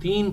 3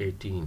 18।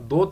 2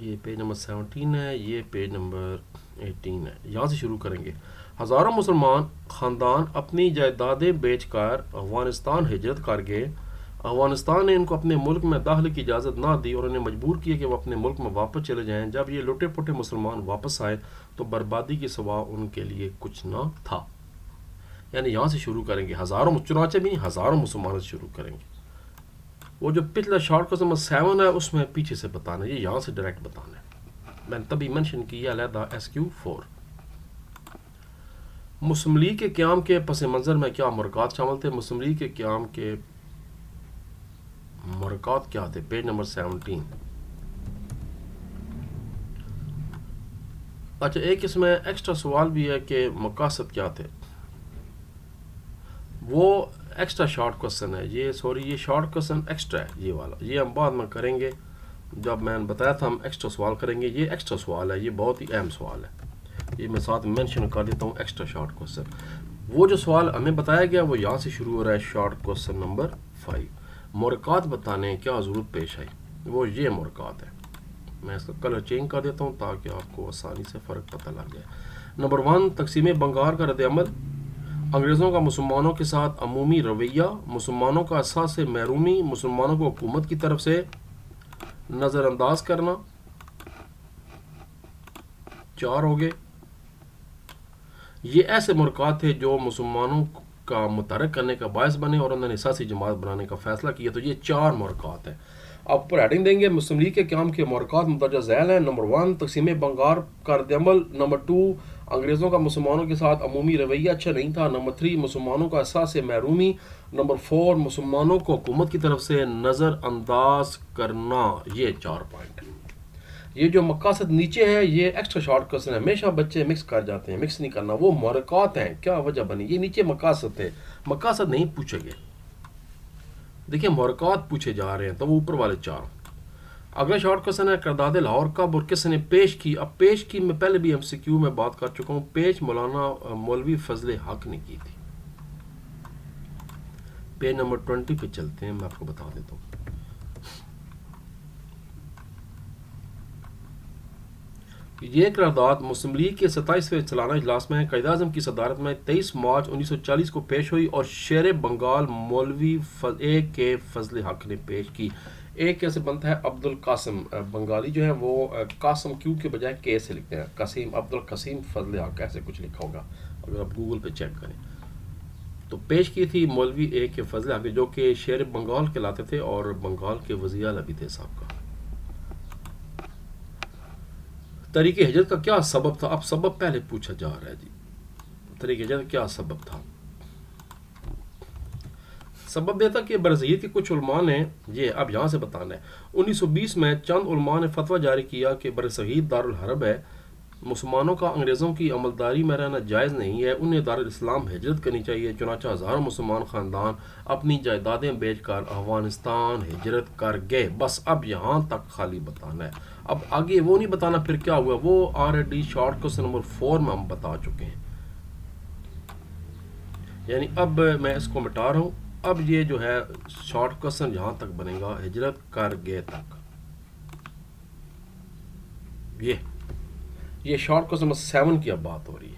یہ page number 17 ہے، یہ پیج نمبر 18 ہے. یہاں سے شروع کریں گے. ہزاروں مسلمان خاندان اپنی جائیدادیں بیچ کر افغانستان ہجرت کر گئے. افغانستان نے ان کو اپنے ملک میں داخلے کی اجازت نہ دی اور انہیں مجبور کیا کہ وہ اپنے ملک میں واپس چلے جائیں. جب یہ لٹے پٹے مسلمان واپس آئے تو بربادی کے سوا ان کے لیے کچھ نہ تھا. یعنی یہاں سے شروع کریں گے. چنانچہ بھی ہزاروں مسلمانوں سے شروع کریں گے. وہ جو پچھلا شارٹ کا نمبر 7 ہے اس میں پیچھے سے بتانا ہے، یہ یہاں سے ڈائریکٹ بتانا ہے. میں نے تبھی منشن کیا علیحدہ SQ4. مسلم لیگ کے قیام کے پس منظر میں کیا مرکات شامل تھے؟ مسلم لیگ کے قیام کے مرکات کیا تھے؟ Page number 17. اچھا، ایک اس میں ایکسٹرا سوال بھی ہے کہ مقاصد کیا تھے. وہ ایکسٹرا شارٹ کوسچن ہے یہ شارٹ کوسچن ایکسٹرا ہے. یہ والا یہ ہم بعد میں کریں گے. جب میں نے بتایا تھا ہم ایکسٹرا سوال کریں گے، یہ ایکسٹرا سوال ہے، یہ بہت ہی اہم سوال ہے. یہ میں ساتھ مینشن کر دیتا ہوں ایکسٹرا شارٹ کوسچن. وہ جو سوال ہمیں بتایا گیا وہ یہاں سے شروع ہو رہا ہے. شارٹ کوسچن نمبر 5، مرکات بتانے کیا ضرورت پیش آئی. وہ یہ مرکات ہے. میں اس کا کلر چینج کر دیتا ہوں تاکہ آپ کو آسانی سے فرق پتہ لگ جائے. نمبر 1، تقسیم بنگال کا رد عمل. انگریزوں کا مسلمانوں کے ساتھ عمومی رویہ، مسلمانوں کا احساس محرومی، مسلمانوں کو حکومت کی طرف سے نظر انداز کرنا. 4 ہو گئے. یہ ایسے مرکات تھے جو مسلمانوں کا متحرک کرنے کا باعث بنے اور انہوں نے سیاسی جماعت بنانے کا فیصلہ کیا. تو یہ 4 مرکات ہیں. آپ اوپر ہیڈنگ دیں گے مسلم لیگ کے قیام کے مرکات مندرجہ ذیل ہیں. نمبر 1، تقسیم بنگال کا رد عمل. نمبر 2، انگریزوں کا مسلمانوں کے ساتھ عمومی رویہ اچھا نہیں تھا. نمبر 3، مسلمانوں کا احساس محرومی. نمبر 4، مسلمانوں کو حکومت کی طرف سے نظر انداز کرنا. یہ 4 پوائنٹ ہیں. یہ جو مقاصد نیچے ہے یہ ایکسٹرا شارٹ کوسچن ہے. ہمیشہ بچے مکس کر جاتے ہیں، مکس نہیں کرنا. وہ مرکات ہیں، کیا وجہ بنی. یہ نیچے مقاصد تھے، مقاصد نہیں پوچھے گئے. دیکھیں مرکات پوچھے جا رہے ہیں تو وہ اوپر والے 4. اگلا شارٹ کوسچن ہے قرارداد لاہور کب اور کس نے پیش کی. اب پیش کی میں پہلے بھی MCQ میں بات کر چکا ہوں. پیش مولانا مولوی فضل حق نے کی تھی. پیج نمبر 20 پہ چلتے ہیں، میں آپ کو بتا دیتا ہوں. یہ قرارداد مسلم لیگ کے 27ویں سالانہ اجلاس میں قائد اعظم کی صدارت میں 23 مارچ 1940 کو پیش ہوئی اور شیر بنگال مولوی کے فضل حق نے پیش کی. ایک کیسے بنتا ہے عبد القاسم. بنگالی جو ہے وہ قاسم کیو کے بجائے کے سے لکھتے ہیں. قاسم عبد القاسم فضل حق ایسے کچھ لکھا ہوگا اگر آپ گوگل پہ چیک کریں. تو پیش کی تھی مولوی کے فضل حق جو کہ شیر بنگال کہلاتے تھے اور بنگال کے وزیر اعلیٰ بھی تھے صاحب کا. طریق ہجرت کا کیا سبب تھا؟ اب سبب پہلے پوچھا جا رہا ہے جی. طریق ہجرت کا کیا سبب تھا؟ سبب یہ تھا کہ برصغیر کے کچھ علماء نے یہ اب یہاں سے بتانا ہے. 1920 میں چند علماء نے فتویٰ جاری کیا کہ برصغیر دارالحرب ہے، مسلمانوں کا انگریزوں کی عملداری میں رہنا جائز نہیں ہے، انہیں دارالاسلام ہجرت کرنی چاہیے. چنانچہ ہزاروں مسلمان خاندان اپنی جائیدادیں بیچ کر افغانستان ہجرت کر گئے. بس اب یہاں تک خالی بتانا ہے. اب آگے وہ نہیں بتانا پھر کیا ہوا، وہ آلریڈی شارٹ کوسچن نمبر 4 میں ہم بتا چکے ہیں. یعنی اب میں اس کو مٹا رہا ہوں. اب یہ جو ہے شارٹ کوسچن یہاں تک بنے گا، ہجرت کر گئے تک. یہ شارٹ کوسچن نمبر 7 کی اب بات ہو رہی ہے.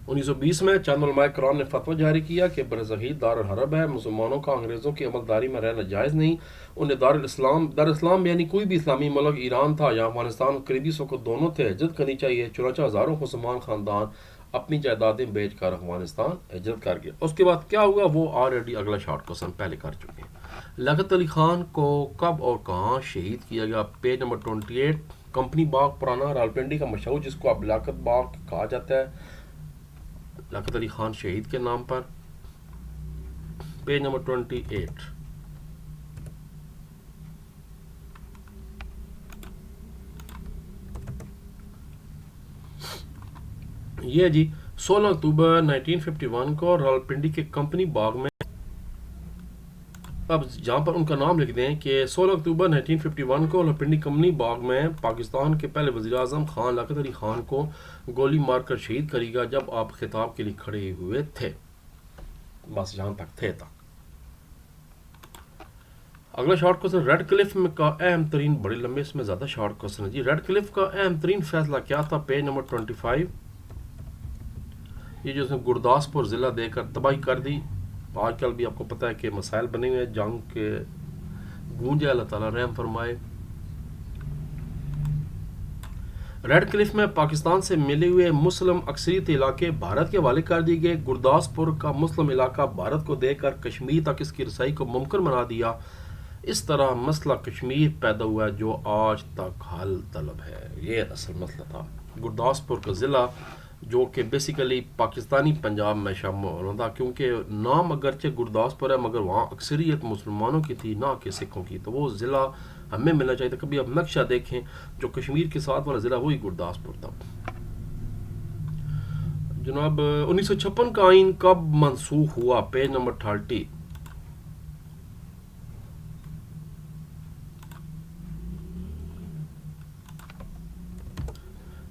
1920 میں چند علماء کرام نے فتویٰ جاری کیا کہ برصغیر دارالحرب ہے، مسلمانوں کا انگریزوں کی عملداری میں رہنا جائز نہیں، انہیں دارالاسلام یعنی کوئی بھی اسلامی ملک ایران تھا یا افغانستان قریبی سوکو دونوں تھے ہجرت کرنی چاہیے. چنانچہ ہزاروں مسلمان خاندان اپنی جائیدادیں بیچ کر افغانستان ہجرت کر گئے. اس کے بعد کیا ہوا وہ آلریڈی اگلا شارٹ کوسچن پہلے کر چکے ہیں. لیاقت علی خان کو کب اور کہاں شہید کیا گیا؟ Page number 28. کمپنی باغ پرانا راولپنڈی کا مشہور جس کو اب لیاقت باغ کہا جاتا ہے، لیاقت علی خان شہید کے نام پر. Page number 28. یہ جی 16 اکتوبر 1951 کو راولپنڈی کے کمپنی باغ میں، اب جہاں پر ان کا نام لکھ دیں کہ 16 اکتوبر 1951 کو راولپنڈی کمپنی باغ میں پاکستان کے پہلے وزیر اعظم خان لیاقت علی خان کو گولی مار کر شہید کرے گا جب آپ خطاب کے لیے کھڑے ہوئے تھے. بس یہاں تک تھے تک. اگلا شارٹ کوشچن، ریڈ کلف میں کا اہم ترین، بڑے لمبے اس میں زیادہ شارٹ کوشچن ہے جی، ریڈ کلف کا اہم ترین فیصلہ کیا تھا؟ Page number 25. یہ جو اس نے گرداسپور ضلع دے کر تباہی کر دی، آج کل بھی آپ کو پتہ ہے کہ مسائل بنے ہوئے ہیں، جنگ کے گونجے، اللہ تعالیٰ رحم فرمائے. ریڈ کلف میں پاکستان سے ملے ہوئے مسلم اکثریت علاقے بھارت کے حوالے کر دیے گئے. گرداسپور کا مسلم علاقہ بھارت کو دے کر کشمیر تک اس کی رسائی کو ممکن بنا دیا. اس طرح مسئلہ کشمیر پیدا ہوا ہے جو آج تک حل طلب ہے. یہ اصل مسئلہ تھا. گرداسپور کا ضلع جو کہ بیسیکلی پاکستانی پنجاب میں شامل ہوتا، کیونکہ نام اگرچہ گرداسپور ہے مگر وہاں اکثریت مسلمانوں کی تھی نہ کہ سکھوں کی، تو وہ ضلع ہمیں ملنا چاہیے تھا. کبھی آپ نقشہ دیکھیں جو کشمیر کے ساتھ والا ضلع وہی گرداسپور تھا. جناب 1956 کا آئین کب منسوخ ہوا؟ Page number 30.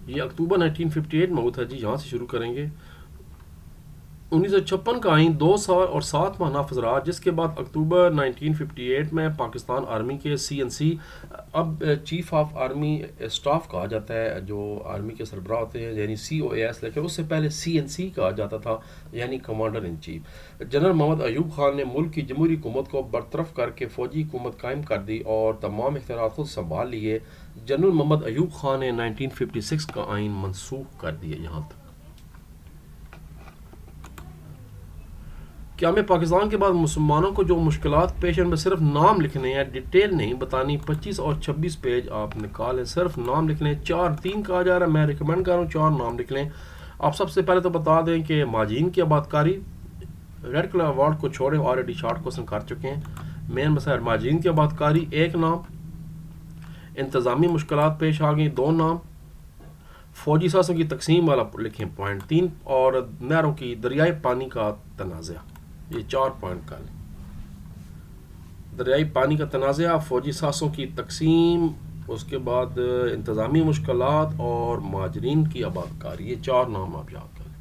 یہ اکتوبر 1958 میں ہوا تھا جی، یہاں سے شروع کریں گے. 1956 کا آئین 2 سال اور 7 ماہ نافذ رہا، جس کے بعد اکتوبر 1958 میں پاکستان آرمی کے CNC، اب چیف آف آرمی اسٹاف کہا جاتا ہے جو آرمی کے سربراہ ہوتے ہیں، یعنی COAS، لیکن اس سے پہلے CNC کہا جاتا تھا، یعنی کمانڈر ان چیف. جنرل محمد ایوب خان نے ملک کی جمہوری حکومت کو برطرف کر کے فوجی حکومت قائم کر دی اور تمام اختیارات خود سنبھال لیے. جنرل محمد ایوب خان نے 1956 کا آئین منسوخ کر دیا. یہاں تک کیا میں پاکستان کے بعد مسلمانوں کو جو مشکلات پیش ہیں میں صرف نام لکھنے ہیں، ڈیٹیل نہیں بتانی. 25 اور 26 پیج آپ نکالیں، صرف نام لکھ لیں. 4-3 کہا جا رہا ہے، میں ریکمینڈ کر رہا ہوں 4 نام لکھ لیں. آپ سب سے پہلے تو بتا دیں کہ ماجین کی آبادکاری، ریڈ کلر ایوارڈ کو چھوڑیں، آلریڈی شارٹ کوسچن کر چکے ہیں. مین مسائل ماجین کی آبادکاری 1 نام، انتظامی مشکلات پیش آ گئیں 2 نام، فوجی سازوں کی تقسیم والا لکھیں پوائنٹ 3، اور نہروں کی دریائے پانی کا تنازع. یہ 4 پوائنٹ کا لیں. دریائی پانی کا تنازع، فوجی سازوں کی تقسیم، اس کے بعد انتظامی مشکلات اور مہاجرین کی آبادکاری. یہ 4 نام آپ یاد کر لیں.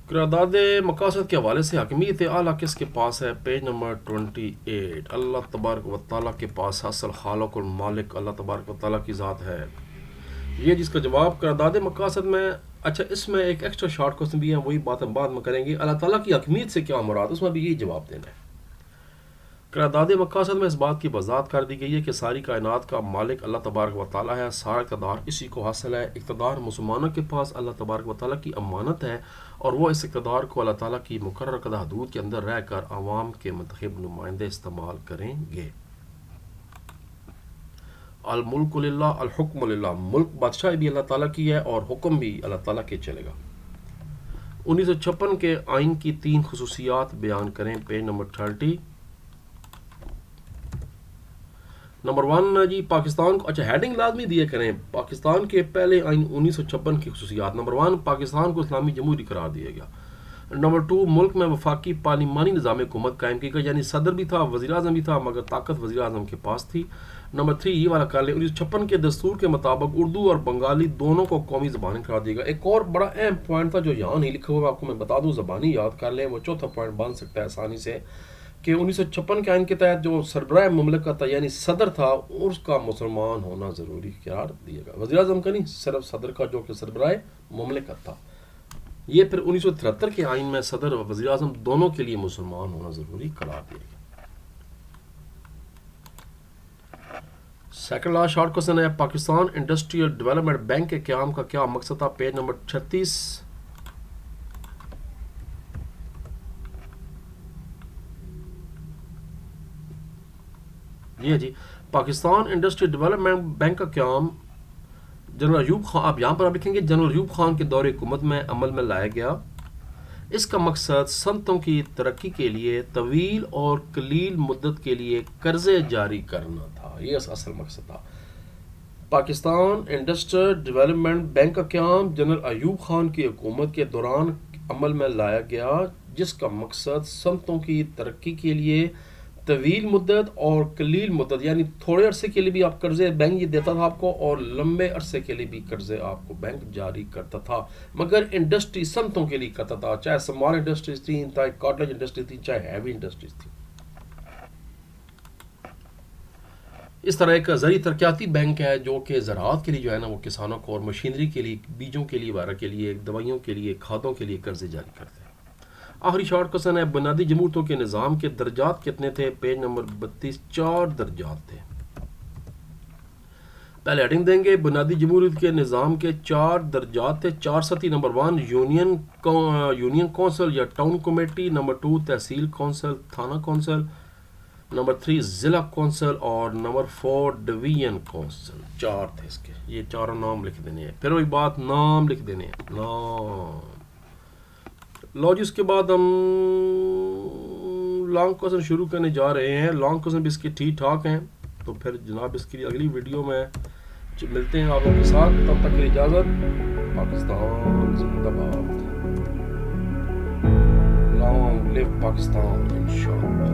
قرارداد مقاصد کے حوالے سے حاکمیت اعلیٰ کس کے پاس ہے؟ Page number 28. اللہ تبارک و تعالیٰ کے پاس اصل خالق المالک اللہ تبارک و تعالیٰ کی ذات ہے. یہ جس کا جواب قرارداد مقاصد میں، اچھا اس میں ایک ایکسٹرا شارٹ کوسچن بھی ہے، وہی بات ہم بعد میں کریں گے. اللہ تعالیٰ کی حاکمیت سے کیا مراد، اس میں بھی یہی جواب دینا ہے. قرارداد مقاصد میں اس بات کی وضاحت کر دی گئی ہے کہ ساری کائنات کا مالک اللہ تبارک و تعالیٰ ہے، سارا اقتدار اسی کو حاصل ہے. اقتدار مسلمانوں کے پاس اللہ تبارک و تعالیٰ کی امانت ہے اور وہ اس اقتدار کو اللہ تعالیٰ کی مقرر کردہ حدود کے اندر رہ کر عوام کے منتخب نمائندے استعمال کریں گے. الملک للہ الحکم للہ، ملک بادشاہی بھی اللہ تعالیٰ کی ہے اور حکم بھی اللہ تعالیٰ کے چلے گا. 1956 کے آئین کی 3 خصوصیات بیان کریں. Page number 30. نمبر 1 جی، پاکستان کو، اچھا ہیڈنگ لازمی دیا کریں، پاکستان کے پہلے آئین 1956 کی خصوصیات. نمبر 1، پاکستان کو اسلامی جمہوری قرار دیا گیا. نمبر 2، ملک میں وفاقی پارلیمانی نظام حکومت قائم کی گئی، یعنی صدر بھی تھا وزیر اعظم بھی تھا مگر طاقت وزیر اعظم کے پاس تھی. نمبر 3، یہ والا کر لیں، 1956 کے دستور کے مطابق اردو اور بنگالی دونوں کو قومی زبانیں قرار دیا گیا. ایک اور بڑا اہم پوائنٹ تھا جو یہاں نہیں لکھا ہوا، آپ کو میں بتا دوں، زبانی یاد کر لیں، وہ چوتھا پوائنٹ بن سکتا ہے آسانی سے، کہ 1956 کے آئین کے تحت جو سربراہ مملکت تھا یعنی صدر تھا، اس کا مسلمان ہونا ضروری قرار دیا گیا. وزیر اعظم کا نہیں، صرف صدر کا جو کہ سربراہ مملکت تھا. یہ پھر 1973 کے آئین میں صدر اور وزیر اعظم دونوں کے لیے مسلمان ہونا ضروری قرار دیا گیا. سیکنڈ لاسٹ شارٹ کوسچن ہے، پاکستان انڈسٹریل ڈیولپمنٹ بینک کے قیام کا کیا مقصد تھا؟ Page number 36. جی پاکستان انڈسٹریل ڈیولپمنٹ بینک کا قیام جنرل ایوب خان، آپ یہاں پر آپ لکھیں گے جنرل ایوب خان کے دور حکومت میں عمل میں لایا گیا. اس کا مقصد صنعتوں کی ترقی کے لیے طویل اور قلیل مدت کے لیے قرضے جاری کرنا تھا. یہ اصل مقصد تھا. پاکستان انڈسٹریل ڈیولپمنٹ بینک کا قیام جنرل ایوب خان کی حکومت کے دوران عمل میں لایا گیا، جس کا مقصد صنعتوں کی ترقی کے لیے طویل مدت اور قلیل مدت، یعنی تھوڑے عرصے کے لیے بھی آپ قرضے بینک یہ دیتا تھا آپ کو اور لمبے عرصے کے لیے بھی قرضے آپ کو بینک جاری کرتا تھا، مگر انڈسٹری صنعتوں کے لیے کرتا تھا، چاہے اسمال انڈسٹریز تھیں، چاہے کاٹیج انڈسٹری تھی، چاہے ہیوی انڈسٹریز تھی. اس طرح ایک زرعی ترقیاتی بینک ہے جو کہ زراعت کے لیے جو ہے نا وہ کسانوں کو اور مشینری کے لیے، بیجوں کے لیے، وغیرہ کے لیے، دوائیوں کے لیے، کھادوں کے لیے قرضے جاری کرتے ہیں۔ آخری شارٹ کوسچن ہے، بنیادی جمہوریتوں کے نظام کے درجات کتنے تھے؟ پیج نمبر 32، 4 درجات تھے۔ پہلے ہیڈنگ دیں گے، بنیادی جمہوریت کے نظام کے 4 درجات تھے، 4 سطحی۔ نمبر 1 یونین کونسل یا ٹاؤن کمیٹی، نمبر 2 تحصیل کونسل، تھانہ کونسل، نمبر 3 ضلع کونسل، اور نمبر 4 ڈویژن کونسل۔ 4 تھے اس کے، یہ چاروں نام لکھ دینے ہیں۔ پھر وہی بات، نام لکھ دینے ہیں، نام۔ لو جی، اس کے بعد ہم لانگ کوسچن شروع کرنے جا رہے ہیں۔ لانگ کوسچن بھی اس کے ٹھیک ٹھاک ہیں، تو پھر جناب اس کی اگلی ویڈیو میں ملتے ہیں آپ لوگوں کے ساتھ۔ تب تک کے لیے اجازت۔ پاکستان زندہ باد، لانگ لیو پاکستان انشاءاللہ۔